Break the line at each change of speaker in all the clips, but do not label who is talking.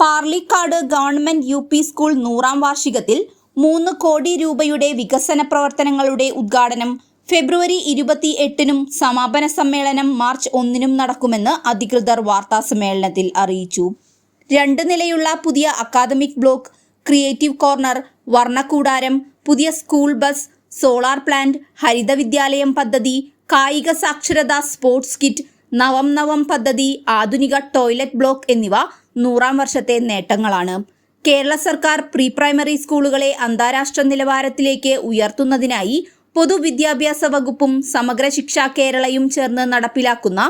Parlikkad government UP. School 100-ാം വാർഷികത്തിൽ 3 കോടി രൂപയുടെ വികസന പ്രവർത്തനങ്ങളുടെ ഉദ്ഘാടനം ഫെബ്രുവരി 28-നും സമാപന സമ്മേളനം മാർച്ച് 1-നും നടക്കുമെന്ന് അധികൃതർ വാർത്താസമ്മേളനത്തിൽ അറിയിച്ചു. 2 നിലയുള്ള പുതിയ അക്കാദമിക് ബ്ലോക്ക്, ക്രിയേറ്റീവ് കോർണർ, വർണ്ണക്കൂടാരം, പുതിയ സ്കൂൾ ബസ്, സോളാർ പ്ലാന്റ്, ഹരിത വിദ്യാലയം പദ്ധതി, കായിക സാക്ഷരതാ സ്പോർട്സ് കിറ്റ്, നവം പദ്ധതി, ആധുനിക ടോയ്ലറ്റ് ബ്ലോക്ക് എന്നിവ 100-ാം വർഷത്തെ നേട്ടങ്ങളാണ്. കേരള സർക്കാർ പ്രീ പ്രൈമറി സ്കൂളുകളെ അന്താരാഷ്ട്ര നിലവാരത്തിലേക്ക് ഉയർത്തുന്നതിനായി പൊതുവിദ്യാഭ്യാസ വകുപ്പും സമഗ്ര ശിക്ഷ കേരളയും ചേർന്ന് നടപ്പിലാക്കുന്ന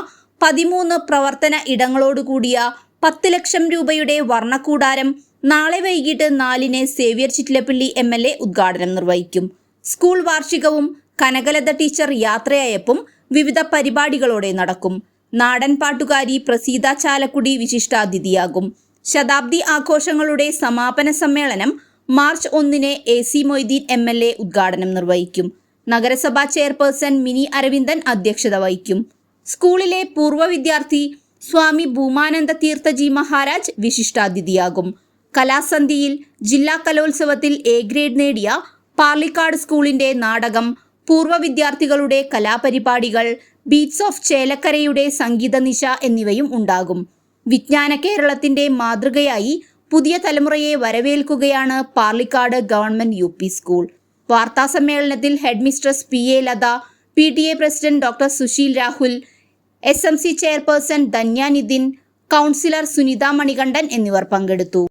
13 പ്രവർത്തന ഇടങ്ങളോടുകൂടിയ 10 ലക്ഷം രൂപയുടെ വർണ്ണക്കൂടാരം നാളെ വൈകിട്ട് 4-ന് സേവ്യർ ചിറ്റിലപ്പള്ളി MLA ഉദ്ഘാടനം നിർവഹിക്കും. സ്കൂൾ വാർഷികവും കനകലത ടീച്ചർ യാത്രയയപ്പും വിവിധ പരിപാടികളോടെ നടക്കും. നാടൻ പാട്ടുകാരി പ്രസീത ചാലക്കുടി വിശിഷ്ടാതിഥിയാകും. ശതാബ്ദി ആഘോഷങ്ങളുടെ സമാപന സമ്മേളനം മാർച്ച് 1-ന് AC മൊയ്തീൻ MLA ഉദ്ഘാടനം നിർവഹിക്കും. നഗരസഭാ ചെയർപേഴ്സൺ മിനി അരവിന്ദൻ അധ്യക്ഷത വഹിക്കും. സ്കൂളിലെ പൂർവ്വ വിദ്യാർത്ഥി സ്വാമി ഭൂമാനന്ദ തീർത്ഥജി മഹാരാജ് വിശിഷ്ടാതിഥിയാകും. കലാസന്ധ്യയിൽ ജില്ലാ കലോത്സവത്തിൽ A ഗ്രേഡ് നേടിയ പാർലിക്കാട് സ്കൂളിന്റെ നാടകം, പൂർവ്വ വിദ്യാർത്ഥികളുടെ കലാപരിപാടികൾ, ബീറ്റ്സ് ഓഫ് ചേലക്കരയുടെ സംഗീത നിശ എന്നിവയും ഉണ്ടാകും. വിജ്ഞാന കേരളത്തിന്റെ മാതൃകയായി പുതിയ തലമുറയെ വരവേൽക്കുകയാണ് പാർലിക്കാട് ഗവൺമെന്റ് യു.പി. സ്കൂൾ. വാർത്താസമ്മേളനത്തിൽ headmistress PA Latha, PTA president doctor Sushil Rahul, SMC chairperson Dhanya Nithin, councillor Sunitha Manikandan എന്നിവർ പങ്കെടുത്തു.